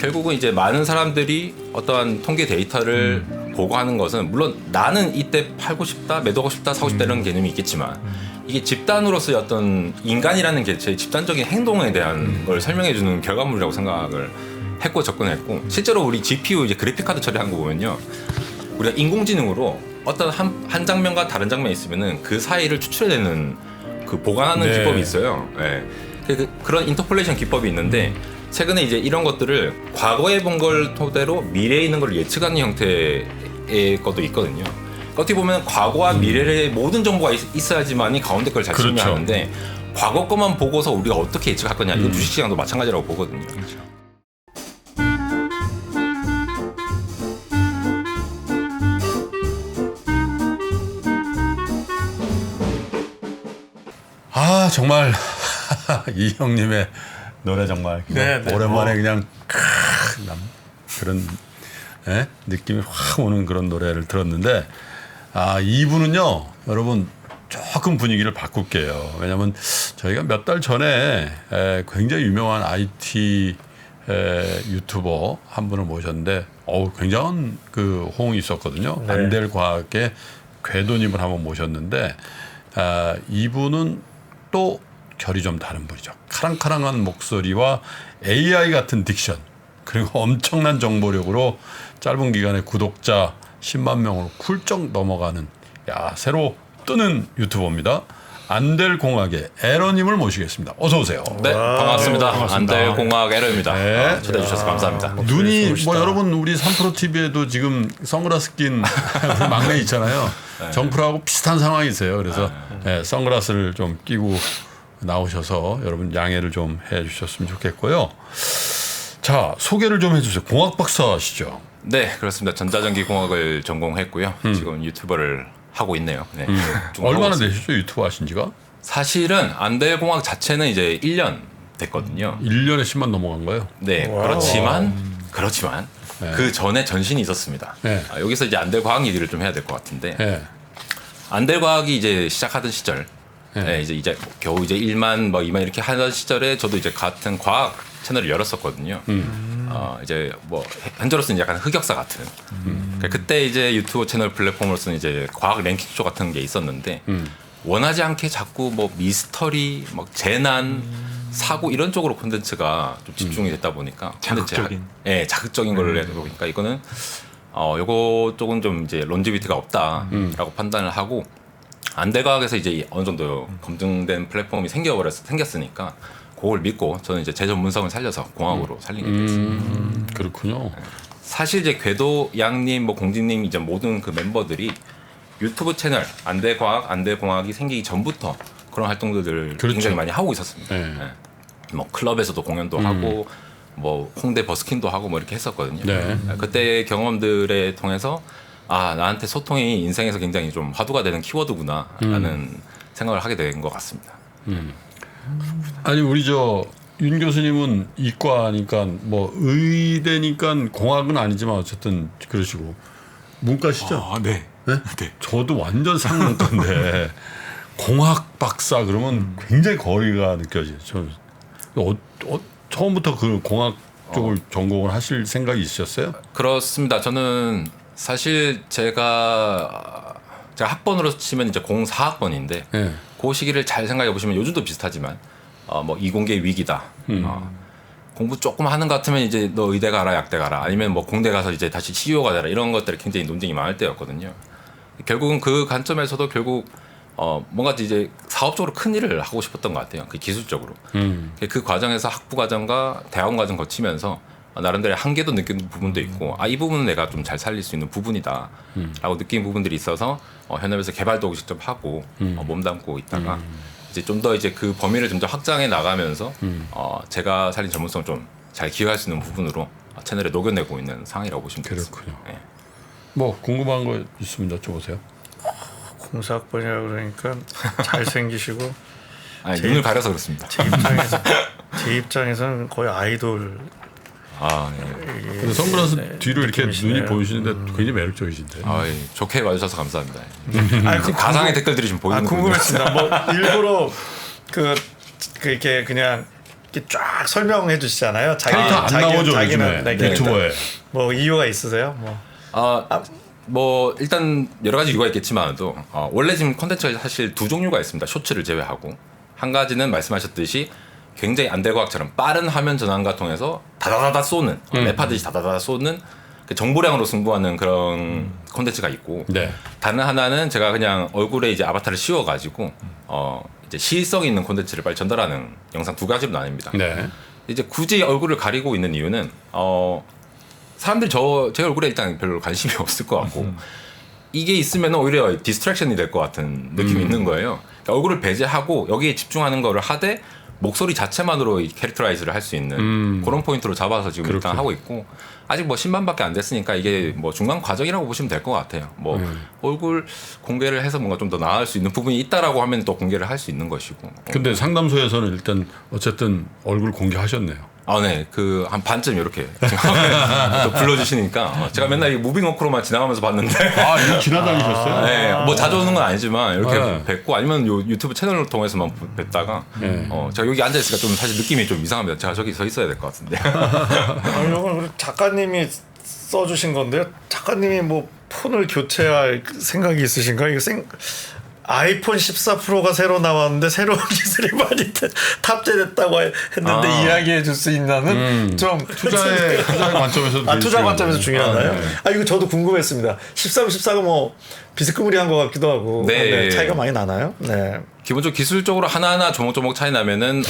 결국은 이제 많은 사람들이 어떠한 통계 데이터를 보고하는 것은 물론 나는 이때 팔고 싶다, 매도하고 싶다, 사고 싶다 이런 개념이 있겠지만 이게 집단으로서의 어떤 인간이라는 개체의 집단적인 행동에 대한 걸 설명해주는 결과물이라고 생각을 했고 접근했고 실제로 우리 GPU 이제 그래픽 카드 처리하는 거 보면요. 우리가 인공지능으로 어떤 한 장면과 다른 장면이 있으면은 그 사이를 추출해내는 그 보관하는 네. 기법이 있어요. 네. 그런 인터폴레이션 기법이 있는데 최근에 이제 이런 것들을 과거에 본 걸 토대로 미래에 있는 걸 예측하는 형태의 것도 있거든요. 어떻게 보면 과거와 미래의 모든 정보가 있어야지만이 가운데 걸 잘 그렇죠. 설명하는데 과거 것만 보고서 우리가 어떻게 예측할 거냐 이건 주식시장도 마찬가지라고 보거든요. 아 정말 이 형님의 노래 정말 네, 네. 오랜만에 그냥 그런 느낌이 확 오는 그런 노래를 들었는데 이분은요 여러분 조금 분위기를 바꿀게요. 왜냐하면 저희가 몇 달 전에 굉장히 유명한 IT 유튜버 한 분을 모셨는데 굉장한 그 호응이 있었거든요. 네. 안델과학의 궤도님을 한번 모셨는데 이분은 또 결이 좀 다른 분이죠. 카랑카랑한 목소리와 AI 같은 딕션 그리고 엄청난 정보력으로 짧은 기간에 구독자 10만 명으로 훌쩍 넘어가는 새로 뜨는 유튜버입니다. 안델공학의 에러님을 모시겠습니다. 어서 오세요. 네, 반갑습니다. 반갑습니다. 안델공학 에러입니다. 네. 초대해 주셔서 감사합니다. 눈이 멋있다. 여러분 우리 3프로 TV에도 지금 선글라스 낀 우리 막내 있잖아요. 정프로하고 비슷한 상황이세요. 그래서 선글라스를 좀 끼고 나오셔서 여러분 양해를 좀 해주셨으면 좋겠고요. 자 소개를 좀 해주세요. 공학 박사시죠? 네, 그렇습니다. 전자전기공학을 전공했고요. 지금 유튜버를 하고 있네요. 네, 쭉 하고 얼마나 있습니다. 되셨죠 유튜브 하신 지가? 사실은 안델공학 자체는 이제 1년 됐거든요. 1년에 10만 넘어간 거예요? 네, 그렇지만 그 전에 전신이 있었습니다. 네. 여기서 이제 안델과학 얘기를 좀 해야 될 것 같은데 네. 안델과학이 이제 시작하던 시절, 네, 이제 겨우 이제 1만 뭐 2만 이렇게 하던 시절에 저도 이제 같은 과학 채널을 열었었거든요. 이제 뭐 현재로서는 약간 흑역사 같은. 그러니까 그때 이제 유튜브 채널 플랫폼으로서는 이제 과학 랭킹쇼 같은 게 있었는데 원하지 않게 자꾸 뭐 미스터리, 뭐 재난, 사고 이런 쪽으로 콘텐츠가 좀 집중이 됐다 보니까 자극적인. 자극적인 걸 내다 보니까 이거는 요거 쪽은 좀 이제 론지비티가 없다라고 판단을 하고 안델과학에서 이제 어느 정도 검증된 플랫폼이 생겼으니까 그걸 믿고 저는 이제 제 전문성을 살려서 공학으로 살리게 됐습니다. 그렇군요. 사실 이제 궤도 양님, 뭐 공진님 이제 모든 그 멤버들이 유튜브 채널 안델공학이 생기기 전부터 그런 활동들을 그렇죠. 굉장히 많이 하고 있었습니다. 네. 네. 뭐 클럽에서도 공연도 하고 뭐 홍대 버스킹도 하고 뭐 이렇게 했었거든요. 네. 그때 경험들에 통해서 나한테 소통이 인생에서 굉장히 좀 화두가 되는 키워드구나라는 생각을 하게 된 것 같습니다. 아니 우리 윤 교수님은 이과니까 뭐 의대니까 공학은 아니지만 어쨌든 그러시고 문과시죠? 네. 네? 네. 저도 완전 상문과인데 공학 박사 그러면 굉장히 거리가 느껴져요. 처음부터 그 공학 쪽을 전공을 하실 생각이 있으셨어요? 그렇습니다. 저는 사실 제가 학번으로 치면 이제 04학번인데 네. 그 시기를 잘 생각해 보시면 요즘도 비슷하지만 뭐 이공계 위기다. 공부 조금 하는 것 같으면 이제 너 의대 가라, 약대 가라, 아니면 뭐 공대 가서 이제 다시 CEO가 되라 이런 것들이 굉장히 논쟁이 많을 때였거든요. 결국은 그 관점에서도 결국 뭔가 이제 사업적으로 큰 일을 하고 싶었던 것 같아요. 그 기술적으로. 그 과정에서 학부 과정과 대학원 과정 거치면서 나름대로 한계도 느끼는 부분도 있고 이 부분은 내가 좀 잘 살릴 수 있는 부분이다라고 느낀 부분들이 있어서 현업에서 개발도 직접 하고 몸담고 있다가 이제 좀 더 이제 그 범위를 점점 확장해 나가면서 제가 살린 전문성 좀 잘 기여할 수 있는 부분으로 채널에 녹여내고 있는 상황이라고 보시면 되겠습니다. 그렇군요. 네. 뭐 궁금한 거 있으면 여쭤보세요. 공사학번이라 그러니까 잘생기시고 눈을 가려서 그렇습니다. 제 입장에서는 거의 아이돌. 네. 근데 선글라스 뒤로 이렇게 느낌이시네요. 눈이 보이시는데 굉장히 매력적이신데. 좋게 봐주셔서 감사합니다. 그 가상의 댓글들이 좀 보이는 궁금했습니다. 뭐 일부러 그 이렇게 그냥 이렇게 쫙 설명해 주시잖아요. 캐릭터 안 나오죠 요즘에 유튜버에. 뭐 이유가 있으세요? 뭐. 뭐 일단 여러 가지 이유가 있겠지만도 원래 지금 콘텐츠가 사실 두 종류가 있습니다. 쇼츠를 제외하고 한 가지는 말씀하셨듯이 굉장히 안될과학처럼 빠른 화면 전환과 통해서 다다다다 쏘는 랩하듯이 다다다다 쏘는 그 정보량으로 승부하는 그런 콘텐츠가 있고 네. 다른 하나는 제가 그냥 얼굴에 이제 아바타를 씌워가지고 이제 시의성 있는 콘텐츠를 빨리 전달하는 영상 두 가지로 나뉩니다. 네. 이제 굳이 얼굴을 가리고 있는 이유는 사람들이 제 얼굴에 일단 별로 관심이 없을 것 같고 이게 있으면 오히려 디스트랙션이 될 것 같은 느낌이 있는 거예요. 그러니까 얼굴을 배제하고 여기에 집중하는 거를 하되 목소리 자체만으로 이 캐릭터라이즈를 할 수 있는 그런 포인트로 잡아서 지금 일단 하고 있고 아직 뭐 10만밖에 안 됐으니까 이게 뭐 중간 과정이라고 보시면 될 것 같아요. 뭐 얼굴 공개를 해서 뭔가 좀 더 나을 수 있는 부분이 있다라고 하면 또 공개를 할 수 있는 것이고. 근데 상담소에서는 일단 어쨌든 얼굴 공개하셨네요. 네, 그 한 반쯤 이렇게 또 불러주시니까 제가 맨날 이 무빙워크로만 지나가면서 봤는데. 이거 지나다니셨어요? 네, 뭐 자주 오는 건 아니지만 이렇게 네. 뵙고 아니면 요 유튜브 채널을 통해서만 뵙다가 제가 여기 앉아 있으니까 좀 사실 느낌이 좀 이상합니다. 제가 저기 서 있어야 될 것 같은데. 아니 이건 작가님이 써주신 건데요. 작가님이 뭐 폰을 교체할 생각이 있으신가요? 이거 아이폰 14 프로가 새로 나왔는데 새로운 기술이 많이 탑재됐다고 했는데 이야기해 줄 수 있나는 좀 투자의 관점에서 투자 관점에서 중요하나요? 네. 이거 저도 궁금했습니다. 13, 14가 뭐 비스무리한 것 같기도 하고 네. 차이가 많이 나나요? 네. 기본적으로 기술적으로 하나하나 조목조목 차이 나면은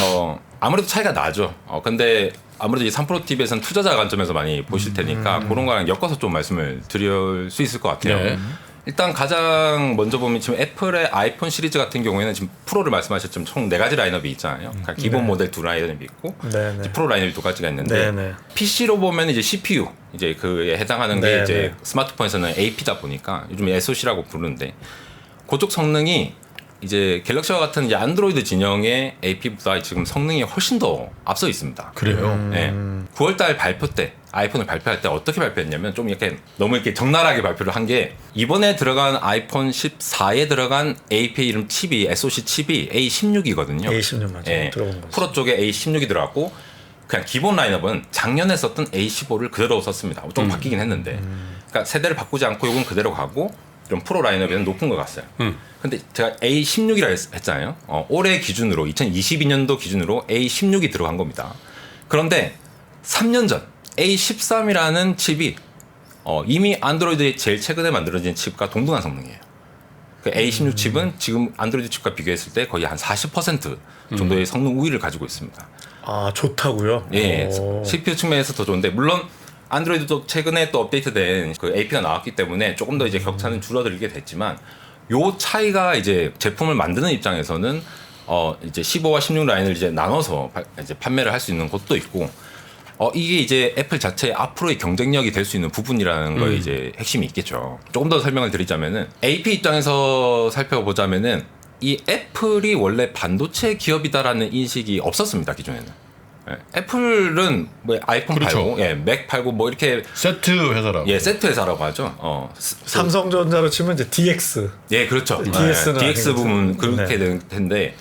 아무래도 차이가 나죠. 근데 아무래도 이 3프로 TV에서는 투자자 관점에서 많이 보실 테니까 그런 거랑 엮어서 좀 말씀을 드릴 수 있을 것 같아요. 네. 일단 가장 먼저 보면 지금 애플의 아이폰 시리즈 같은 경우에는 지금 프로를 말씀하셨지만 총 4가지 라인업이 있잖아요. 그러니까 기본 모델 2라인업이 있고 네. 프로 라인업이 2가지가 있는데 네. PC로 보면 이제 CPU 이제 그에 해당하는 게 네. 이제 스마트폰에서는 AP다 보니까 요즘 SoC라고 부르는데 그쪽 성능이 이제 갤럭시와 같은 이제 안드로이드 진영의 AP보다 지금 성능이 훨씬 더 앞서 있습니다. 그래요. 네. 9월달 발표 때 아이폰을 발표할 때 어떻게 발표했냐면 좀 이렇게 너무 이렇게 적나라하게 발표를 한 게 이번에 들어간 아이폰 14에 들어간 API 이름 칩이 SoC 칩이 A16이거든요. A16 맞아요. 예. 들어본 거. 프로 쪽에 A16이 들어갔고 그냥 기본 라인업은 작년에 썼던 A15를 그대로 썼습니다. 좀 바뀌긴 했는데 그러니까 세대를 바꾸지 않고 이건 그대로 가고 이런 프로 라인업에는 높은 걸 갔어요. 근데 제가 A16이라 했잖아요. 올해 기준으로 2022년도 기준으로 A16이 들어간 겁니다. 그런데 3년 전 A13이라는 칩이 이미 안드로이드에 제일 최근에 만들어진 칩과 동등한 성능이에요. 그 A16 칩은 지금 안드로이드 칩과 비교했을 때 거의 한 40% 정도의 성능 우위를 가지고 있습니다. 좋다고요? 예, CPU 측면에서 더 좋은데 물론 안드로이드도 최근에 또 업데이트된 그 AP가 나왔기 때문에 조금 더 이제 격차는 줄어들게 됐지만 요 차이가 이제 제품을 만드는 입장에서는 이제 15와 16 라인을 이제 나눠서 이제 판매를 할 수 있는 곳도 있고 이게 이제 애플 자체의 앞으로의 경쟁력이 될 수 있는 부분이라는 거에 이제 핵심이 있겠죠. 조금 더 설명을 드리자면은 AP 입장에서 살펴보자면은 이 애플이 원래 반도체 기업이다라는 인식이 없었습니다 기존에는. 예, 애플은 뭐 아이폰 그렇죠. 팔고, 맥 팔고 뭐 이렇게 세트 회사라고. 세트 회사라고 하죠. 삼성전자로 치면 이제 DX. 예, 그렇죠. DS는 DX 부분 그렇게 될 텐데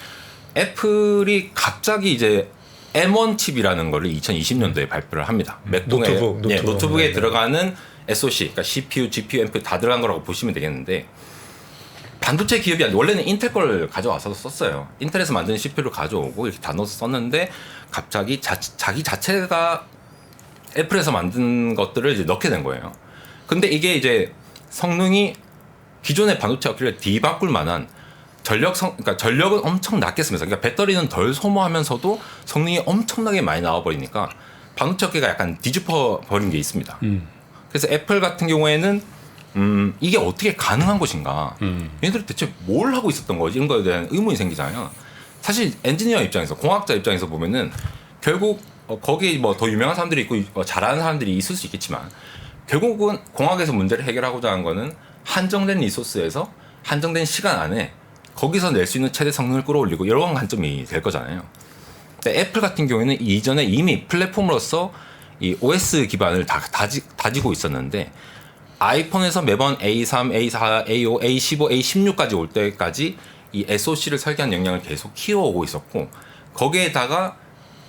애플이 갑자기 이제 M1 칩이라는 거를 2020년도에 발표를 합니다. 맥북에 노트북에 들어가는 SoC, 그러니까 CPU, GPU, MP 다 들어간 거라고 보시면 되겠는데 반도체 기업이 아니라 원래는 인텔 걸 가져와서 썼어요. 인텔에서 만든 CPU를 가져오고 이렇게 다 넣어서 썼는데 갑자기 자기 자체가 애플에서 만든 것들을 이제 넣게 된 거예요. 근데 이게 이제 성능이 기존의 반도체 업계를 뒤바꿀 만한 그러니까 전력은 엄청 낮게 쓰면서 그러니까 배터리는 덜 소모하면서도 성능이 엄청나게 많이 나와버리니까 반도체 업계가 약간 뒤집어 버린 게 있습니다. 그래서 애플 같은 경우에는 이게 어떻게 가능한 것인가? 얘네들이 대체 뭘 하고 있었던 거지? 이런 거에 대한 의문이 생기잖아요. 사실 엔지니어 입장에서, 공학자 입장에서 보면은 결국 거기에 뭐 더 유명한 사람들이 있고 잘하는 사람들이 있을 수 있겠지만 결국은 공학에서 문제를 해결하고자 하는 거는 한정된 리소스에서 한정된 시간 안에 거기서 낼 수 있는 최대 성능을 끌어올리고 이런 관점이 될 거잖아요. 근데 애플 같은 경우에는 이전에 이미 플랫폼으로서 이 OS 기반을 다지고 있었는데 아이폰에서 매번 A3, A4, A5, A15, A16까지 올 때까지 이 SoC를 설계한 역량을 계속 키워오고 있었고 거기에다가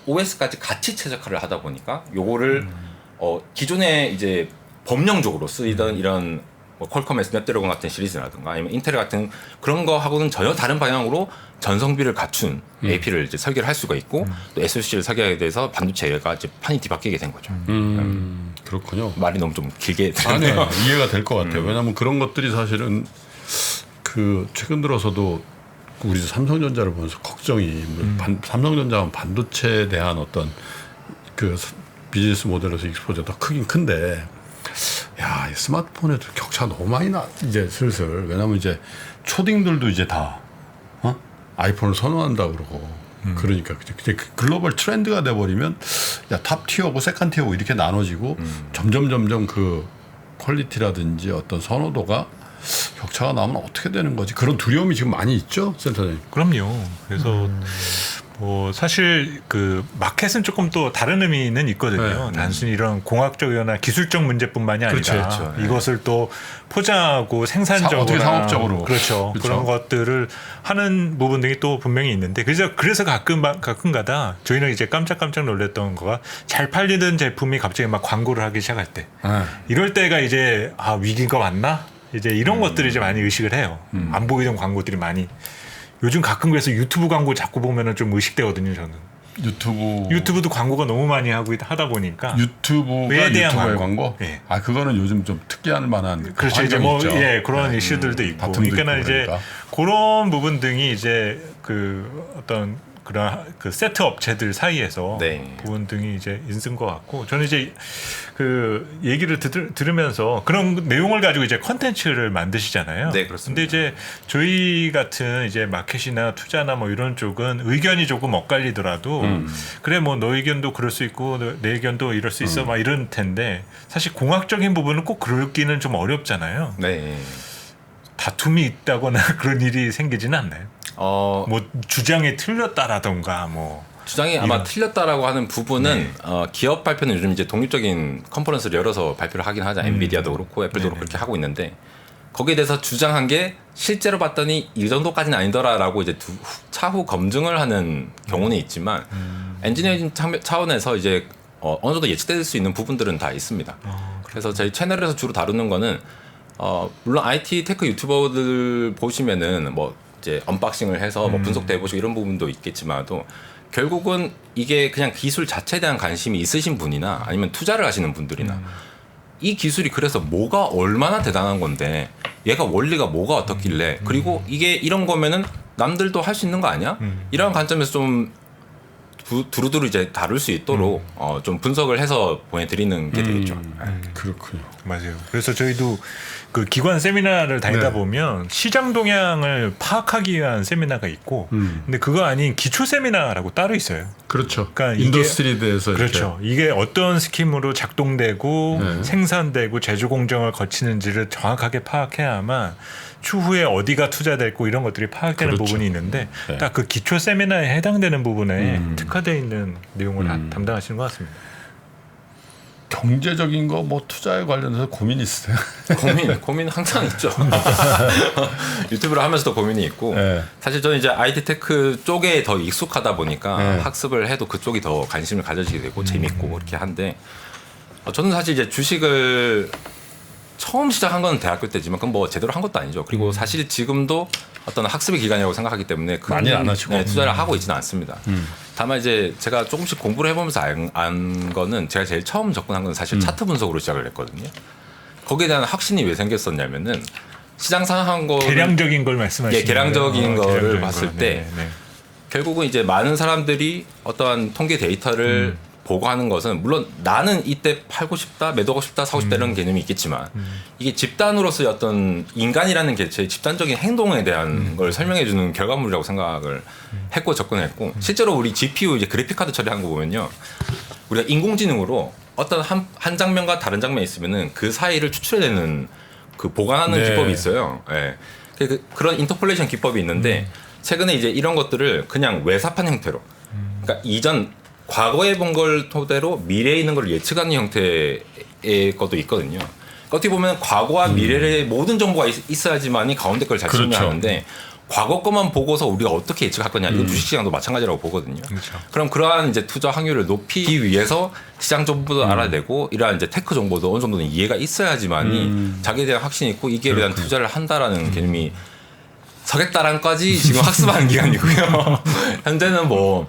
OS까지 같이 최적화를 하다 보니까 요거를 기존에 이제 법령적으로 쓰이던 이런 뭐 퀄컴의 스냅드래곤 같은 시리즈라든가 아니면 인텔 같은 그런 거 하고는 전혀 다른 방향으로 전성비를 갖춘 AP를 이제 설계를 할 수가 있고 또 SoC를 설계하게 돼서 반도체가 이제 판이 뒤바뀌게 된 거죠. 그렇군요. 말이 너무 좀 길게 아니요, 들었네요. 이해가 될 것 같아요. 왜냐하면 그런 것들이 사실은 그 최근 들어서도 우리 삼성전자를 보면서 걱정이 삼성전자는 반도체에 대한 어떤 그 비즈니스 모델에서 익스포저가 더 크긴 큰데 야, 이 스마트폰에도 격차가 너무 많이 나 이제 슬슬. 왜냐하면 이제 초딩들도 이제 다 아이폰을 선호한다 그러고 그러니까 이제 글로벌 트렌드가 돼버리면 야, 탑 티어고 세컨 티어고 이렇게 나눠지고 점점 그 퀄리티라든지 어떤 선호도가 격차가 나면 어떻게 되는 거지? 그런 두려움이 지금 많이 있죠, 센터장님. 그럼요. 그래서 뭐 사실 그 마켓은 조금 또 다른 의미는 있거든요. 단순히 이런 공학적이거나 기술적 문제뿐만이 아니라 그렇죠. 이것을 또 포장하고 생산적으로 어떻게 상업적으로 그렇죠. 그런 것들을 하는 부분들이 또 분명히 있는데 그래서 가끔가다 저희는 이제 깜짝 놀랐던 거가 잘 팔리던 제품이 갑자기 막 광고를 하기 시작할 때 이럴 때가 이제 위기가 왔나? 이제 이런 것들을 이제 많이 의식을 해요. 안 보이던 광고들이 많이. 요즘 가끔 그래서 유튜브 광고 자꾸 보면은 좀 의식되거든요, 저는. 유튜브도 광고가 너무 많이 하다 보니까. 유튜브에 대한 광고? 네. 그거는 요즘 좀 특이할 만한. 그렇죠. 이제 뭐, 그런 이슈들도 있고. 그러니까 이제 그런 부분 등이 이제 그 어떤 그런 그 세트 업체들 사이에서 부분 등이 이제 있는 것 같고 저는 이제 그 얘기를 들으면서 그런 내용을 가지고 이제 컨텐츠를 만드시잖아요. 네, 그렇습니다. 근데 이제 저희 같은 이제 마켓이나 투자나 뭐 이런 쪽은 의견이 조금 엇갈리더라도 그래 뭐 너 의견도 그럴 수 있고 내 의견도 이럴 수 있어 막 이런 텐데 사실 공학적인 부분은 꼭 그러기는 좀 어렵잖아요. 네. 다툼이 있다거나 그런 일이 생기지는 않나요? 뭐 주장이 틀렸다라던가 뭐 주장이 아마 틀렸다라고 하는 부분은 기업 발표는 요즘 이제 독립적인 컨퍼런스를 열어서 발표를 하긴 하죠. 엔비디아도 그렇고 애플도 그렇고 그렇게 하고 있는데 거기에 대해서 주장한 게 실제로 봤더니 이 정도까지는 아니더라라고 이제 차후 검증을 하는 경우는 있지만 엔지니어링 차원에서 이제 어느 정도 예측될 수 있는 부분들은 다 있습니다. 그래서 저희 채널에서 주로 다루는 거는 물론 IT 테크 유튜버들 보시면은 뭐 이제 언박싱을 해서 뭐 분석도 해보시고 이런 부분도 있겠지만도 결국은 이게 그냥 기술 자체에 대한 관심이 있으신 분이나 아니면 투자를 하시는 분들이나 이 기술이 그래서 뭐가 얼마나 대단한 건데 얘가 원리가 뭐가 어떻길래 그리고 이게 이런 거면은 남들도 할 수 있는 거 아니야? 이런 관점에서 좀 두루두루 이제 다룰 수 있도록 좀 분석을 해서 보내드리는 게 되겠죠. 그렇군요. 맞아요. 그래서 저희도 그 기관 세미나를 다니다 보면 시장 동향을 파악하기 위한 세미나가 있고, 근데 그거 아닌 기초 세미나라고 따로 있어요. 그렇죠. 그러니까 인더스트리에서 그렇죠. 이게 어떤 스킴으로 작동되고 생산되고 제조 공정을 거치는지를 정확하게 파악해야만 추후에 어디가 투자됐고 이런 것들이 파악되는 부분이 있는데 딱 그 기초 세미나에 해당되는 부분에 특화되어 있는 내용을 담당하시는 것 같습니다. 경제적인 거 뭐 투자에 관련해서 고민 있으세요? 고민 항상 있죠. 유튜브를 하면서도 고민이 있고 사실 저는 이제 IT 테크 쪽에 더 익숙하다 보니까 학습을 해도 그쪽이 더 관심을 가져지게 되고 재밌고 그렇게 한데 저는 사실 이제 주식을 처음 시작한 건 대학교 때지만 그건 뭐 제대로 한 것도 아니죠. 그리고 사실 지금도 어떤 학습의 기간이라고 생각하기 때문에 많이 안 하시고 투자를 하고 있지는 않습니다. 다만 이제 제가 조금씩 공부를 해보면서 안 거는 제가 제일 처음 접근한 건 사실 차트 분석으로 시작을 했거든요. 거기에 대한 확신이 왜 생겼었냐면은 시장 상황한 거 계량적인 걸 말씀하시는 계량적인 거를 계량적인 봤을 걸. 때 결국은 이제 많은 사람들이 어떠한 통계 데이터를 보고하는 것은 물론 나는 이때 팔고 싶다, 매도하고 싶다, 사고 싶다 이런 개념이 있겠지만 이게 집단으로서의 어떤 인간이라는 개체의 집단적인 행동에 대한 걸 설명해주는 결과물이라고 생각을 했고 접근했고 실제로 우리 GPU 이제 그래픽카드 처리한 거 보면요, 우리가 인공지능으로 어떤 한 장면과 다른 장면이 있으면은 그 사이를 추출해내는 그 보관하는 기법이 있어요. 예. 그런 인터폴레이션 기법이 있는데 최근에 이제 이런 것들을 그냥 외사판 형태로, 그러니까 이전 과거에 본 걸 토대로 미래에 있는 걸 예측하는 형태의 것도 있거든요. 어떻게 보면 과거와 미래의 모든 정보가 있어야지만이 가운데 걸 잘 설명하는데 과거 것만 보고서 우리가 어떻게 예측할 거냐. 이건 주식시장도 마찬가지라고 보거든요. 그렇죠. 그럼 그러한 이제 투자 확률을 높이기 위해서 시장 정보도 알아내고 이러한 이제 테크 정보도 어느 정도는 이해가 있어야지만이 자기에 대한 확신이 있고 이기에 대한 투자를 한다라는 개념이 서객다랑까지 지금 학습하는 기간이고요. 현재는 뭐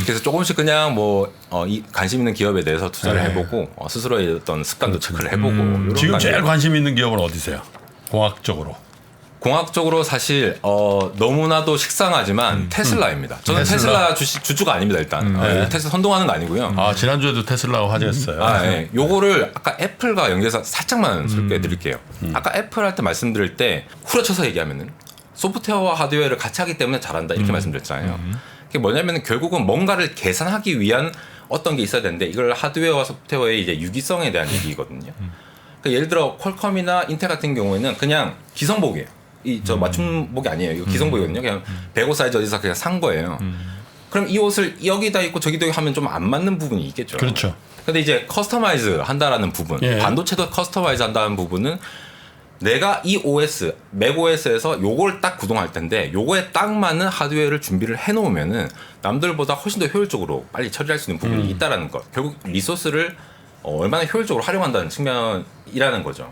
그래서 조금씩 그냥 이 관심 있는 기업에 대해서 투자를 해보고 스스로의 어떤 습관도 체크를 해보고 이런 지금 제일 단계로. 관심 있는 기업은 어디세요? 공학적으로. 공학적으로 사실 너무나도 식상하지만 테슬라입니다. 저는 테슬라 주주가 아닙니다 일단. 테슬라 선동하는 거 아니고요. 아 지난주에도 테슬라가 화제였어요. 네. 요거를 아까 애플과 연계해서 살짝만 설명해 드릴게요. 아까 애플 할 때 말씀드릴 때 후려쳐서 얘기하면은 소프트웨어와 하드웨어를 같이 하기 때문에 잘한다 이렇게 말씀드렸잖아요. 그게 뭐냐면 결국은 뭔가를 계산하기 위한 어떤 게 있어야 되는데 이걸 하드웨어와 소프트웨어의 이제 유기성에 대한 얘기거든요. 그러니까 예를 들어 퀄컴이나 인텔 같은 경우에는 그냥 기성복이에요. 저 맞춤복이 아니에요. 이거 기성복이거든요. 그냥 105 사이즈 어디서 그냥 산 거예요. 그럼 이 옷을 여기다 입고 저기다 하면 좀 안 맞는 부분이 있겠죠. 그렇죠. 근데 이제 커스터마이즈 한다라는 부분, 예. 반도체도 커스터마이즈 한다는 부분은 내가 이 OS, 맥OS에서 요걸 딱 구동할 텐데 요거에 딱 맞는 하드웨어를 준비를 해놓으면은 남들보다 훨씬 더 효율적으로 빨리 처리할 수 있는 부분이 있다라는 것. 결국 리소스를 얼마나 효율적으로 활용한다는 측면이라는 거죠.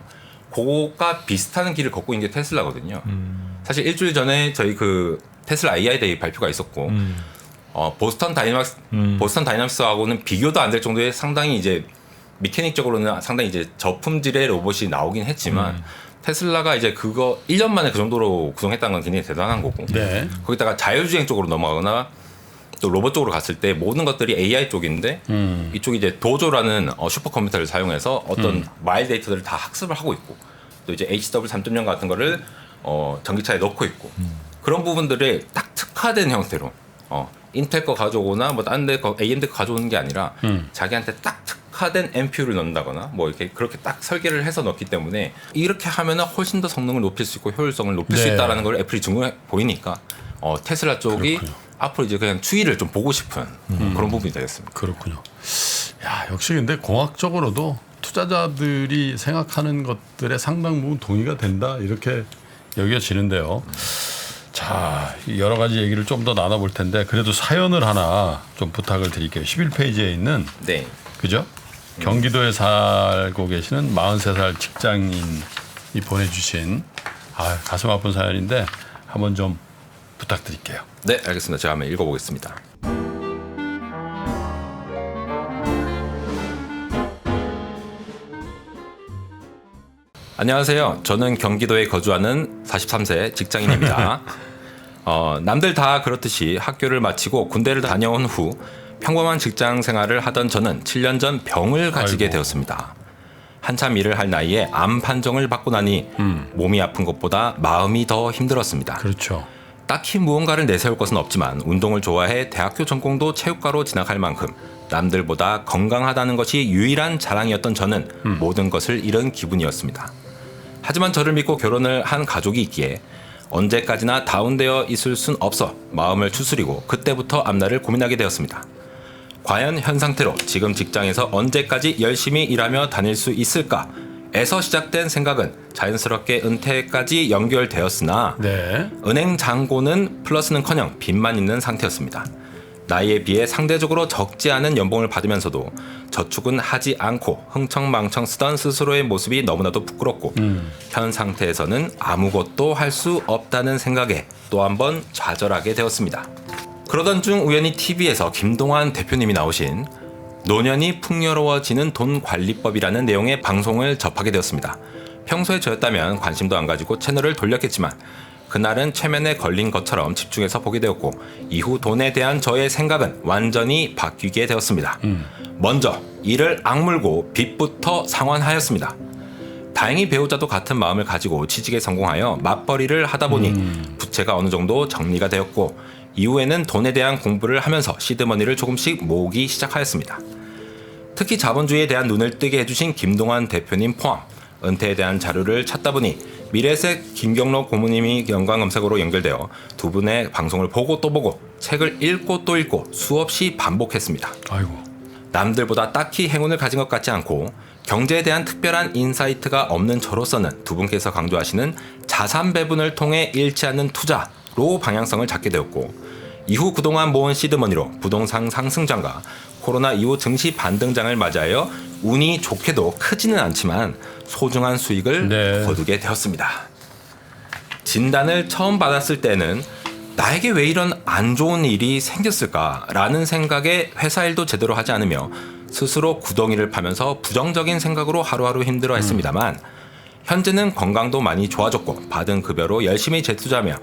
그거가 비슷한 길을 걷고 있는 게 테슬라거든요. 사실 일주일 전에 저희 그 테슬라 AI 데이 발표가 있었고 보스턴 다이나믹스하고는 비교도 안 될 정도의 상당히 이제 미케닉적으로는 상당히 이제 저품질의 로봇이 나오긴 했지만 테슬라가 이제 그거 1년 만에 그 정도로 구성했다는 건 굉장히 대단한 거고 네. 거기다가 자율주행 쪽으로 넘어가거나 또 로봇 쪽으로 갔을 때 모든 것들이 AI 쪽인데 이쪽이 이제 도조라는 슈퍼컴퓨터를 사용해서 어떤 마일 데이터들을 다 학습을 하고 있고 또 이제 HW3.0 같은 거를 전기차에 넣고 있고 그런 부분들을 딱 특화된 형태로 인텔 거 가져오거나 뭐 다른 데 거 AMD 거 가져오는 게 아니라 자기한테 딱 특화된 NPU를 넣는다거나 뭐 이렇게 그렇게 딱 설계를 해서 넣기 때문에 이렇게 하면은 훨씬 더 성능을 높일 수 있고 효율성을 높일 수 네. 있다라는 걸 애플이 증명해 보이니까 테슬라 쪽이 그렇군요. 앞으로 이제 그냥 추이를 좀 보고 싶은 그런 부분이 되겠습니다. 그렇군요. 야 역시 근데 공학적으로도 투자자들이 생각하는 것들의 상당 부분 동의가 된다 이렇게 여겨지는데요. 자 여러 가지 얘기를 좀 더 나눠볼 텐데 그래도 사연을 하나 좀 부탁을 드릴게요. 11페이지에 있는 네. 그죠? 경기도에 살고 계시는 43살 직장인이 보내주신 가슴 아픈 사연인데 한번 좀 부탁드릴게요. 네, 알겠습니다. 제가 한번 읽어보겠습니다. 안녕하세요. 저는 경기도에 거주하는 43세 직장인입니다. 남들 다 그렇듯이 학교를 마치고 군대를 다녀온 후 평범한 직장 생활을 하던 저는 7년 전 병을 가지게 되었습니다. 한참 일을 할 나이에 암 판정을 받고 나니 몸이 아픈 것보다 마음이 더 힘들었습니다. 그렇죠. 딱히 무언가를 내세울 것은 없지만 운동을 좋아해 대학교 전공도 체육과로 진학할 만큼 남들보다 건강하다는 것이 유일한 자랑이었던 저는 모든 것을 잃은 기분이었습니다. 하지만 저를 믿고 결혼을 한 가족이 있기에 언제까지나 다운되어 있을 순 없어 마음을 추스리고 그때부터 앞날을 고민하게 되었습니다. 과연 현 상태로 지금 직장에서 언제까지 열심히 일하며 다닐 수 있을까? 에서 시작된 생각은 자연스럽게 은퇴까지 연결되었으나 네. 은행 잔고는 플러스는커녕 빚만 있는 상태였습니다. 나이에 비해 상대적으로 적지 않은 연봉을 받으면서도 저축은 하지 않고 흥청망청 쓰던 스스로의 모습이 너무나도 부끄럽고 현 상태에서는 아무것도 할 수 없다는 생각에 또 한 번 좌절하게 되었습니다. 그러던 중 우연히 TV에서 김동완 대표님이 나오신 노년이 풍요로워지는 돈 관리법이라는 내용의 방송을 접하게 되었습니다. 평소에 저였다면 관심도 안 가지고 채널을 돌렸겠지만 그날은 최면에 걸린 것처럼 집중해서 보게 되었고 이후 돈에 대한 저의 생각은 완전히 바뀌게 되었습니다. 먼저 이를 악물고 빚부터 상환하였습니다. 다행히 배우자도 같은 마음을 가지고 취직에 성공하여 맞벌이를 하다 보니 부채가 어느 정도 정리가 되었고 이후에는 돈에 대한 공부를 하면서 시드머니를 조금씩 모으기 시작하였습니다. 특히 자본주의에 대한 눈을 뜨게 해주신 김동완 대표님 포함 은퇴에 대한 자료를 찾다 보니 미래색 김경록 고모님이 연관 검색어로 연결되어 두 분의 방송을 보고 또 보고 책을 읽고 또 읽고 수없이 반복했습니다. 아이고. 남들보다 딱히 행운을 가진 것 같지 않고 경제에 대한 특별한 인사이트가 없는 저로서는 두 분께서 강조하시는 자산 배분을 통해 잃지 않는 투자로 방향성을 잡게 되었고 이후 그동안 모은 시드머니로 부동산 상승장과 코로나 이후 증시 반등장을 맞이하여 운이 좋게도 크지는 않지만 소중한 수익을 네. 거두게 되었습니다. 진단을 처음 받았을 때는 나에게 왜 이런 안 좋은 일이 생겼을까라는 생각에 회사 일도 제대로 하지 않으며 스스로 구덩이를 파면서 부정적인 생각으로 하루하루 힘들어했습니다만 현재는 건강도 많이 좋아졌고 받은 급여로 열심히 재투자하며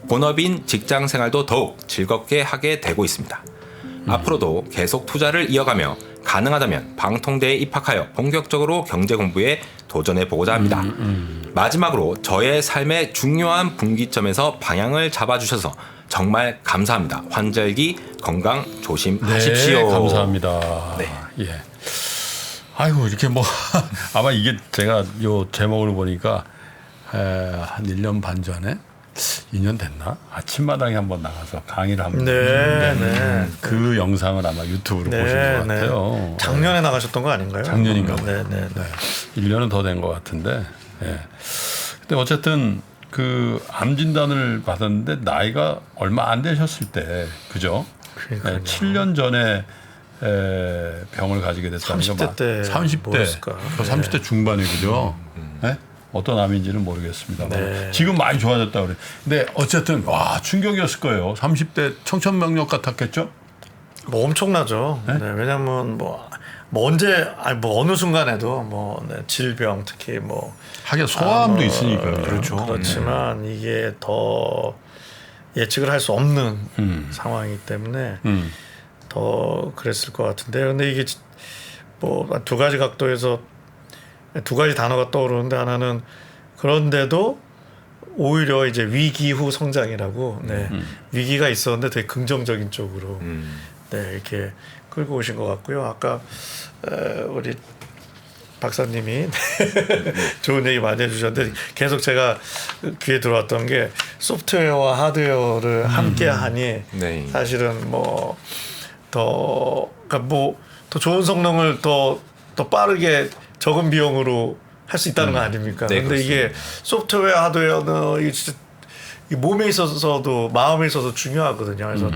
본업인 직장 생활도 더욱 즐겁게 하게 되고 있습니다. 앞으로도 계속 투자를 이어가며 가능하다면 방통대에 입학하여 본격적으로 경제 공부에 도전해 보고자 합니다. 마지막으로 저의 삶의 중요한 분기점에서 방향을 잡아주셔서 정말 감사합니다. 환절기 건강 조심하십시오. 네, 감사합니다. 네. 예. 아이고 이렇게 뭐 아마 이게 제가 요 제목을 보니까 한 1년 반 전에 2년 됐나? 아침마당에 한번 나가서 강의를 한번 했는데 그 영상을 아마 유튜브로 보신 것 같아요. 작년에 나가셨던 거 아닌가요? 작년인가 봐요. 네. 1년은 더 된 것 같은데. 예. 근데 어쨌든 그 암 진단을 받았는데 나이가 얼마 안 되셨을 때, 그죠? 그러니까요. 7년 전에 병을 가지게 됐다는 30대 때 30대, 뭐였을까? 30대 중반에 그죠? 네? 어떤 암인지는 모르겠습니다. 네. 지금 많이 좋아졌다 그래. 근데 어쨌든 와 충격이었을 거예요. 30대 청천벽력 같았겠죠? 뭐 엄청나죠. 네? 왜냐하면 뭐 언제 아니 뭐 어느 순간에도 뭐 질병 특히 뭐 하긴 소아암도 있으니까요. 그렇죠. 그렇지만 이게 더 예측을 할 수 없는 상황이기 때문에 더 그랬을 것 같은데 근데 이게 뭐 두 가지 각도에서 두 가지 단어가 떠오르는데 하나는 그런데도 오히려 이제 위기 후 성장이라고 위기가 있었는데 되게 긍정적인 쪽으로 이렇게 끌고 오신 것 같고요. 아까 우리 박사님이 좋은 얘기 많이 해주셨는데 계속 제가 귀에 들어왔던 게 소프트웨어와 하드웨어를 함께 하니 네. 사실은 뭐 그러니까 뭐 더 좋은 성능을 더 빠르게 적은 비용으로 할 수 있다는 거 아닙니까? 네, 근데 이게 소프트웨어 하드웨어는 이게 진짜 이 몸에 있어서도 마음에 있어서 중요하거든요. 그래서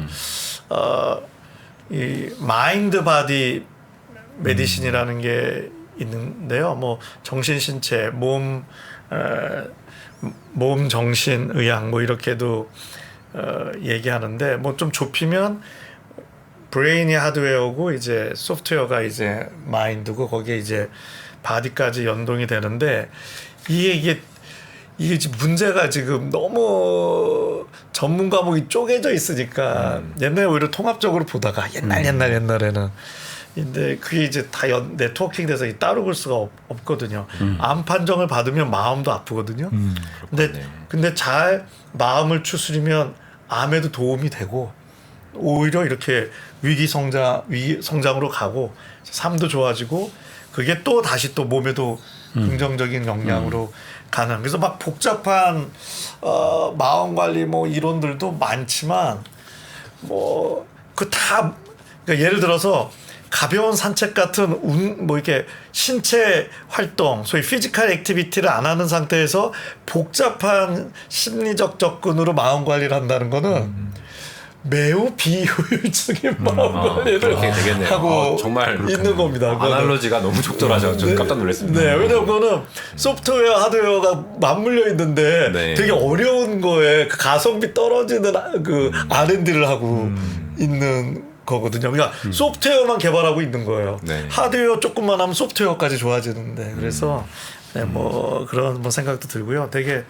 이 마인드 바디 메디신이라는 게 있는데요. 뭐 정신 신체 몸 정신 의학 뭐 이렇게도 얘기하는데 뭐 좀 좁히면 브레인이 하드웨어고 이제 소프트웨어가 이제 마인드고 거기에 이제 바디까지 연동이 되는데 이게 지금 문제가 지금 너무 전문 과목이 쪼개져 있으니까 옛날에 오히려 통합적으로 보다가 옛날에는 근데 그게 이제 다 네트워킹 돼서 따로 볼 수가 없거든요. 암 판정을 받으면 마음도 아프거든요. 근데 잘 마음을 추스리면 암에도 도움이 되고 오히려 이렇게 위기 성장으로 가고 삶도 좋아지고 그게 또 다시 또 몸에도 긍정적인 영향으로 가는. 그래서 막 복잡한 마음 관리 뭐 이론들도 많지만 뭐 그 다 그러니까 예를 들어서 가벼운 산책 같은 뭐 이렇게 신체 활동, 소위 피지컬 액티비티를 안 하는 상태에서 복잡한 심리적 접근으로 마음 관리를 한다는 거는 매우 비효율적인 마음 관리를 그렇게 되겠네요. 하고 정말 있는 겁니다. 아날로지가 너무 적절하죠. 좀 깜짝 놀랐습니다. 네, 왜냐면 그거는 소프트웨어, 하드웨어가 맞물려 있는데 네. 되게 어려운 거에 그 가성비 떨어지는 그 R&D를 하고 있는 거거든요. 그러니까 소프트웨어만 개발하고 있는 거예요. 네. 하드웨어 조금만 하면 소프트웨어까지 좋아지는데 그래서 뭐 그런 뭐 생각도 들고요. 되게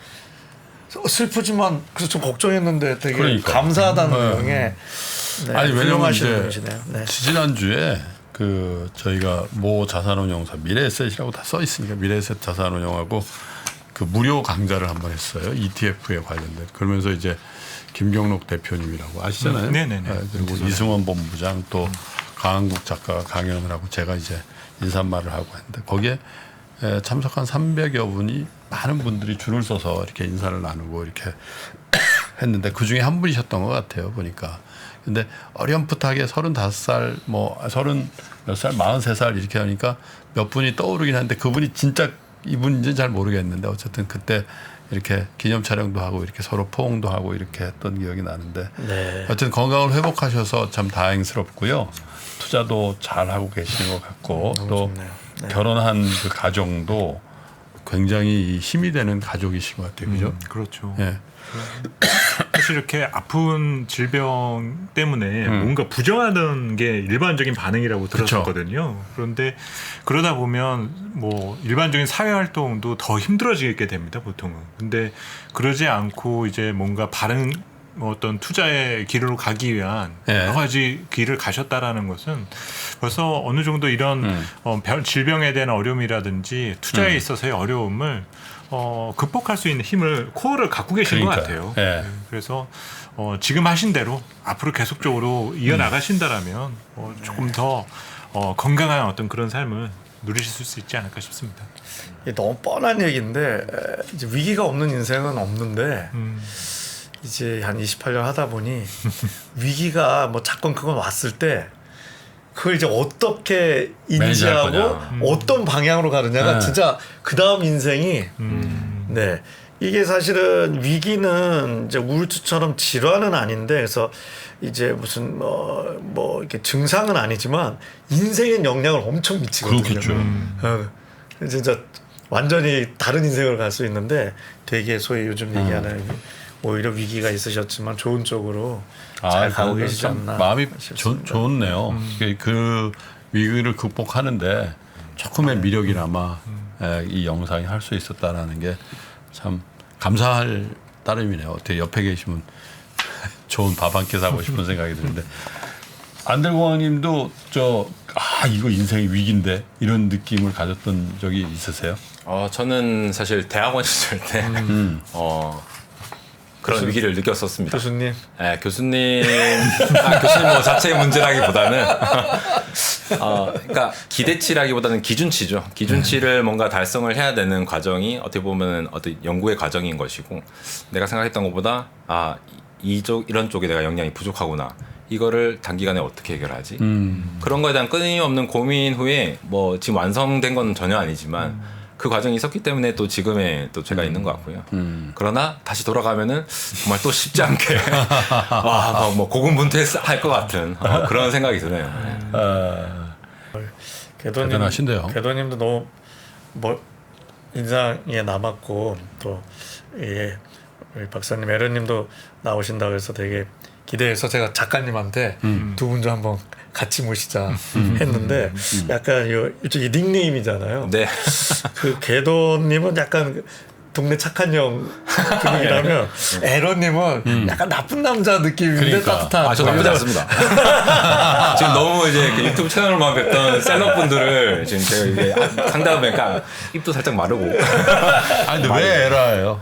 슬프지만 그래서 좀 걱정했는데 되게 그러니까. 감사하다는 내용에 아니 왜냐면 훌륭하신 이제 분이시네요. 네. 지난주에 그 저희가 모 자산운용사 미래에셋이라고 다 써 있으니까 미래에셋 자산운용하고 그 무료 강좌를 한번 했어요. ETF에 관련된. 그러면서 이제 김경록 대표님이라고 아시잖아요. 네네네. 그리고 이승원 본부장 또 강한국 작가가 강연을 하고 제가 이제 인사말을 하고 했는데 거기에 참석한 300여 분이 많은 분들이 줄을 서서 이렇게 인사를 나누고 이렇게 했는데 그 중에 한 분이셨던 것 같아요 보니까. 근데 어렴풋하게 35살 뭐 30 몇 살 43살 이렇게 하니까 몇 분이 떠오르긴 하는데 그분이 진짜 이분인지는 잘 모르겠는데 어쨌든 그때 이렇게 기념 촬영도 하고 이렇게 서로 포옹도 하고 이렇게 했던 기억이 나는데 네. 어쨌든 건강을 회복하셔서 참 다행스럽고요. 투자도 잘 하고 계시는 것 같고 또 좋네요. 네. 결혼한 그 가정도 굉장히 힘이 되는 가족이신 것 같아요, 그죠? 그렇죠. 예. 사실 이렇게 아픈 질병 때문에 뭔가 부정하는 게 일반적인 반응이라고 들었었거든요. 그런데 그러다 보면 뭐 일반적인 사회 활동도 더 힘들어지게 됩니다, 보통은. 근데 그러지 않고 이제 뭔가 바른 어떤 투자의 길로 가기 위한 예. 여러 가지 길을 가셨다라는 것은 벌써 어느 정도 이런 질병에 대한 어려움이라든지 투자에 있어서의 어려움을 극복할 수 있는 힘을 코어를 갖고 계신 것 그러니까요. 같아요. 예. 그래서 지금 하신 대로 앞으로 계속적으로 이어나가신다라면 조금 더 건강한 어떤 그런 삶을 누리실 수 있지 않을까 싶습니다. 이게 너무 뻔한 얘기인데 이제 위기가 없는 인생은 없는데 이제 한 28년 하다 보니 위기가 뭐 작건 크건 왔을 때 그걸 이제 어떻게 인지하고 거냐. 어떤 방향으로 가느냐가 네. 진짜 그 다음 인생이 네 이게 사실은 위기는 이제 우울증처럼 질환은 아닌데 그래서 이제 무슨 뭐 이렇게 증상은 아니지만 인생에 영향을 엄청 미치거든요. 그렇겠죠. 진짜 완전히 다른 인생을 갈 수 있는데 되게 소위 요즘 얘기하는 오히려 위기가 있으셨지만 좋은 쪽으로 잘 가고 계시지 참 않나 마음이 싶습니다. 좋네요. 그 위기를 극복하는데 조금의 미력이나마 이 영상이 할 수 있었다라는 게 참 감사할 따름이네요. 어떻게 옆에 계시면 좋은 밥 한 끼 사고 싶은 생각이 드는데 안들공왕님도 이거 인생의 위기인데 이런 느낌을 가졌던 적이 있으세요? 저는 사실 대학원 시절 때 그런 위기를 느꼈었습니다. 교수님 네, 교수님 뭐 자체의 문제라기보다는 그러니까 기대치라기보다는 기준치죠. 기준치를 뭔가 달성을 해야 되는 과정이 어떻게 보면 어떤 연구의 과정인 것이고 내가 생각했던 것보다 이런 쪽에 내가 역량이 부족하구나. 이거를 단기간에 어떻게 해결하지? 그런 거에 대한 끊임없는 고민 후에 뭐 지금 완성된 건 전혀 아니지만 그 과정이 있었기 때문에 또 지금의 또 제가 있는 것 같고요. 그러나 다시 돌아가면은 정말 또 쉽지 않게 뭐 고군분투할 것 같은 그런 생각이 드네요. 대단하신데요. 궤도님도 너무 인상에 남았고 또 우리 박사님 에런님도 나오신다고 해서 되게 기대해서 제가 작가님한테 두 분 좀 한번 같이 모시자 했는데 약간 이쪽이 닉네임이잖아요. 네. 그 궤도님은 약간 동네 착한 형 분위기라면 에런님은 약간 나쁜 남자 느낌인데 그러니까. 따뜻한. 저 나쁘지 않습니다. 지금 너무 이제 유튜브 채널만 뵙던 셀럽분들을 지금 제가 이제 상담해보니까 입도 살짝 마르고. 근데 왜 에러예요?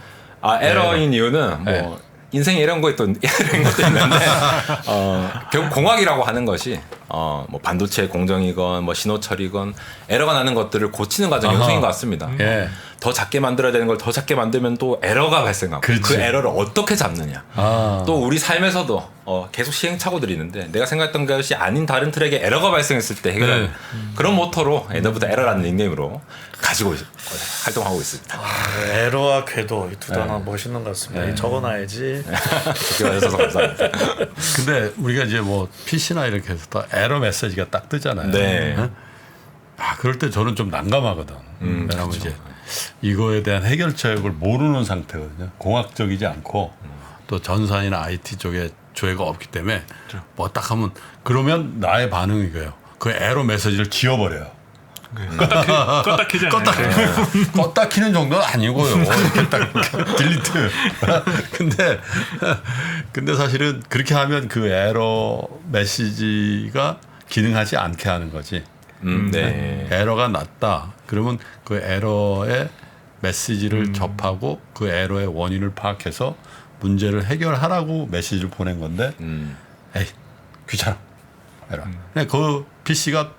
에러인 이유는 뭐 인생에 이런 것도 있는데 결국 공학이라고 하는 것이 뭐 반도체 공정이건 뭐 신호철이건 에러가 나는 것들을 고치는 과정이 형성인 것 같습니다. 예. 더 작게 만들어야 되는 걸 더 작게 만들면 또 에러가 발생하고 그렇지. 그 에러를 어떻게 잡느냐. 또 우리 삶에서도 계속 시행착오들이 있는데 내가 생각했던 것이 아닌 다른 트랙에 에러가 발생했을 때 해결하는 그런 모토로 엔더부터 에러라는 닉네임으로 가지고 활동하고 있습니다. 에러와 궤도 이 두 단어 멋있는 것 같습니다. 적어놔야지. 좋게 봐주셔서 감사합니다. 근데 우리가 이제 뭐 PC나 이렇게 해서 또 에러 메시지가 딱 뜨잖아요. 네. 응? 그럴 때 저는 좀 난감하거든. 왜냐하면 이제 이거에 대한 해결책을 모르는 상태거든요. 공학적이지 않고 또 전산이나 IT 쪽에 조회가 없기 때문에 뭐 딱 하면 그러면 나의 반응이 이거예요. 그 에러 메시지를 지워버려요. 껐다 키잖아요. 껐다 키는 정도는 아니고요. 이렇게 딱 딜리트. 근데 사실은 그렇게 하면 그 에러 메시지가 기능하지 않게 하는 거지. 네. 에러가 났다. 그러면 그 에러의 메시지를 접하고 그 에러의 원인을 파악해서 문제를 해결하라고 메시지를 보낸 건데 에이 귀찮아. 에러. 근데 그 PC가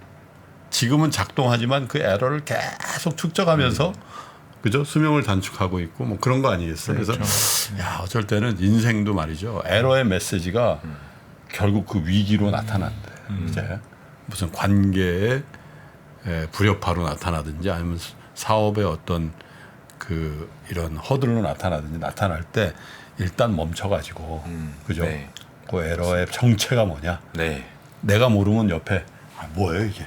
지금은 작동하지만 그 에러를 계속 축적하면서 그죠? 수명을 단축하고 있고 뭐 그런 거 아니겠어요? 그래서 야, 어쩔 때는 인생도 말이죠. 에러의 메시지가 결국 그 위기로 나타난대. 이제 무슨 관계의 불협화로 나타나든지 아니면 사업의 어떤 그 이런 허들로 나타날 때 일단 멈춰가지고 그죠? 네. 그 에러의 정체가 뭐냐? 네. 내가 모르면 옆에 뭐예요 이게?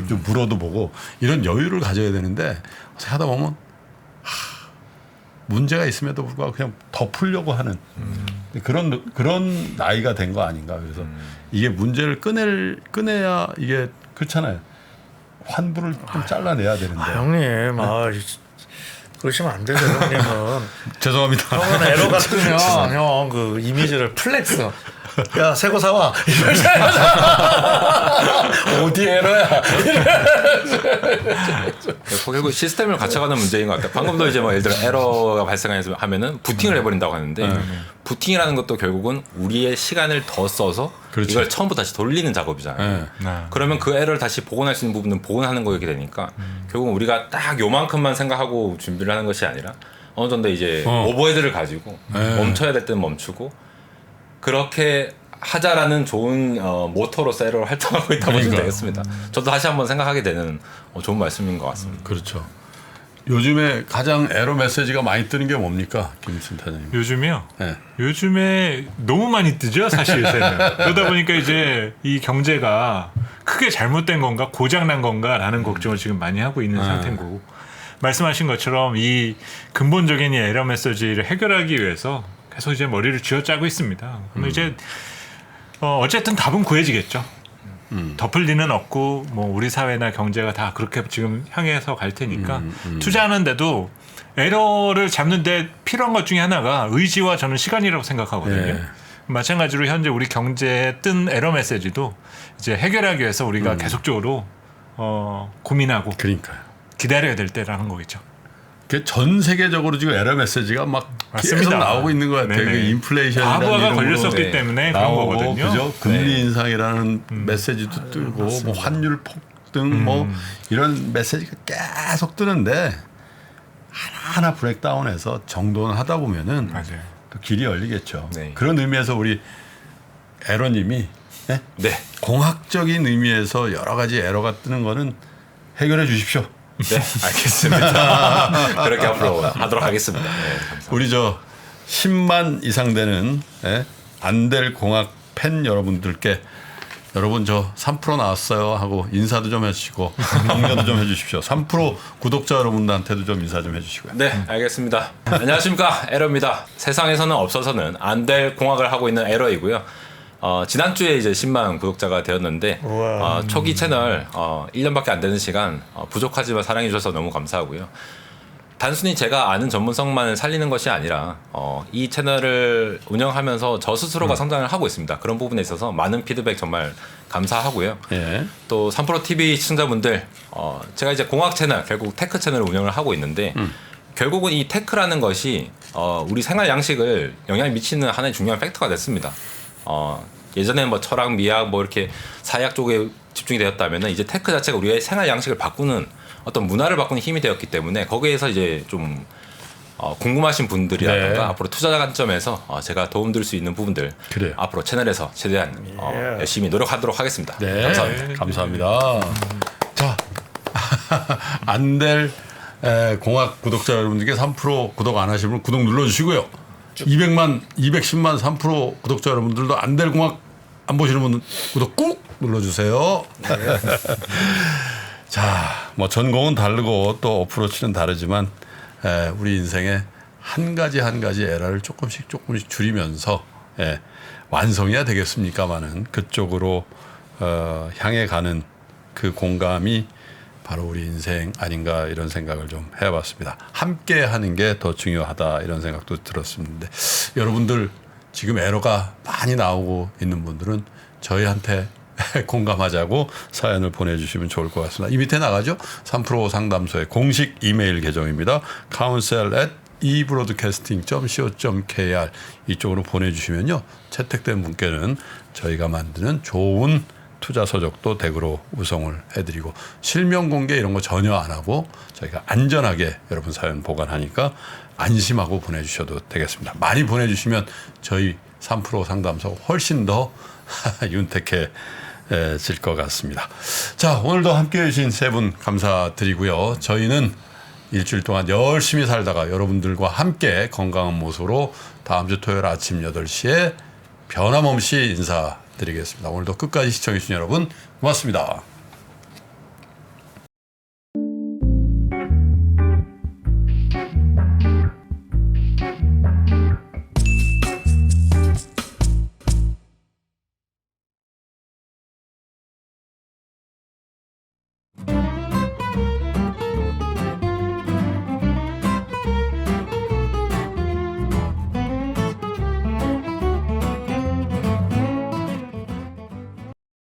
좀 물어도 보고 이런 여유를 가져야 되는데 하다 보면 문제가 있음에도 불구하고 그냥 덮으려고 하는 그런 나이가 된 거 아닌가. 그래서 이게 문제를 꺼내야 이게 그렇잖아요. 환부를 좀 잘라내야 되는데. 형님, 그러시면 안 되죠, 형님은. 죄송합니다. 형은 에러가 뜨면 형 그 이미지를 플렉스. 야, 새거 사와. 어디 에러야? 결국 시스템을 갖춰가는 문제인 것 같아요. 방금도 이제 뭐 예를 들어 에러가 발생하면은 부팅을 해버린다고 하는데 부팅이라는 것도 결국은 우리의 시간을 더 써서 그렇죠. 이걸 처음부터 다시 돌리는 작업이잖아요. 그러면 그 에러를 다시 복원할 수 있는 부분은 복원하는 거게 되니까 결국은 우리가 딱 요만큼만 생각하고 준비를 하는 것이 아니라 어느 정도 이제 오버헤드를 가지고 멈춰야 될 때는 멈추고 그렇게 하자라는 좋은 모토로서 에러를 활동하고 있다고 보시면 되겠습니다. 저도 다시 한번 생각하게 되는 좋은 말씀인 것 같습니다. 그렇죠. 요즘에 가장 에러 메시지가 많이 뜨는 게 뭡니까, 김순 타장님? 요즘이요? 네. 요즘에 너무 많이 뜨죠, 사실 요새는. 그러다 보니까 이제 이 경제가 크게 잘못된 건가, 고장난 건가라는 걱정을 지금 많이 하고 있는 상태고 말씀하신 것처럼 이 근본적인 이 에러 메시지를 해결하기 위해서 계속 이제 머리를 쥐어짜고 있습니다. 그러면 이제 어쨌든 답은 구해지겠죠. 덮을 리는 없고 뭐 우리 사회나 경제가 다 그렇게 지금 향해서 갈 테니까 투자하는데도 에러를 잡는데 필요한 것 중에 하나가 의지와 저는 시간이라고 생각하거든요. 네. 마찬가지로 현재 우리 경제에 뜬 에러 메시지도 이제 해결하기 위해서 우리가 계속적으로 고민하고 그러니까요. 기다려야 될 때라는 거겠죠. 전 세계적으로 지금 에러 메시지가 막 맞습니다. 계속 나오고 있는 것 같아요. 네네. 그 인플레이션이라는 과부하가 이름으로 걸렸었기 때문에 그런 나오고, 거거든요. 그죠? 금리 인상이라는 메시지도 뜨고 뭐 환율 폭등 뭐 이런 메시지가 계속 뜨는데 하나하나 브레이크다운해서 정돈을 하다 보면은 맞아요. 또 길이 열리겠죠. 네. 그런 의미에서 우리 에러님이 네? 네. 공학적인 의미에서 여러 가지 에러가 뜨는 거는 해결해 주십시오. 네, 알겠습니다. 그렇게 앞으로 하도록 하겠습니다. 네, 감사합니다. 우리 10만 이상 되는 안될 공학 팬 여러분들께 여러분 3% 나왔어요 하고 인사도 좀 해주시고 격려도 좀 해주십시오. 3% 구독자 여러분들한테도 좀 인사 좀 해주시고요. 네, 알겠습니다. 안녕하십니까, 에러입니다. 세상에서는 없어서는 안 될 공학을 하고 있는 에러이고요. 지난주에 이제 10만 구독자가 되었는데 초기 채널 1년밖에 안 되는 시간 부족하지만 사랑해 주셔서 너무 감사하고요. 단순히 제가 아는 전문성만 살리는 것이 아니라 이 채널을 운영하면서 저 스스로가 성장을 하고 있습니다. 그런 부분에 있어서 많은 피드백 정말 감사하고요. 예. 또 3프로TV 시청자분들 제가 이제 공학 채널 결국 테크 채널을 운영을 하고 있는데 결국은 이 테크라는 것이 우리 생활 양식을 영향을 미치는 하나의 중요한 팩터가 됐습니다. 예전에 뭐 철학, 미학, 뭐 이렇게 사회학 쪽에 집중이 되었다면 이제 테크 자체가 우리의 생활 양식을 바꾸는 어떤 문화를 바꾸는 힘이 되었기 때문에 거기에서 이제 좀 궁금하신 분들이라든가 네. 앞으로 투자 관점에서 제가 도움드릴 수 있는 부분들 그래요. 앞으로 채널에서 최대한 열심히 노력하도록 하겠습니다. 네, 감사합니다. 감사합니다. 자, 안될 공학 구독자 여러분들께 3% 구독 안 하시는 분 구독 눌러주시고요. 210만 3% 구독자 여러분들도 안될 공학 안 보시는 분 구독 꾹 눌러주세요. 자, 뭐 전공은 다르고 또 어프로치는 다르지만 우리 인생에 한 가지 에러를 조금씩 줄이면서 완성해야 되겠습니까마는 그쪽으로 향해 가는 그 공감이 바로 우리 인생 아닌가 이런 생각을 좀 해봤습니다. 함께 하는 게 더 중요하다 이런 생각도 들었는데 여러분들 지금 에러가 많이 나오고 있는 분들은 저희한테 공감하자고 사연을 보내주시면 좋을 것 같습니다. 이 밑에 나가죠. 3프로 상담소의 공식 이메일 계정입니다. counsel@ebroadcasting.co.kr 이쪽으로 보내주시면요. 채택된 분께는 저희가 만드는 좋은 투자 서적도 댁으로 우송을 해드리고 실명 공개 이런 거 전혀 안 하고 저희가 안전하게 여러분 사연 보관하니까 안심하고 보내주셔도 되겠습니다. 많이 보내주시면 저희 3프로 상담소 훨씬 더 윤택해질 것 같습니다. 자, 오늘도 함께해 주신 세 분 감사드리고요. 저희는 일주일 동안 열심히 살다가 여러분들과 함께 건강한 모습으로 다음 주 토요일 아침 8시에 변함없이 인사드리겠습니다. 오늘도 끝까지 시청해주신 여러분 고맙습니다.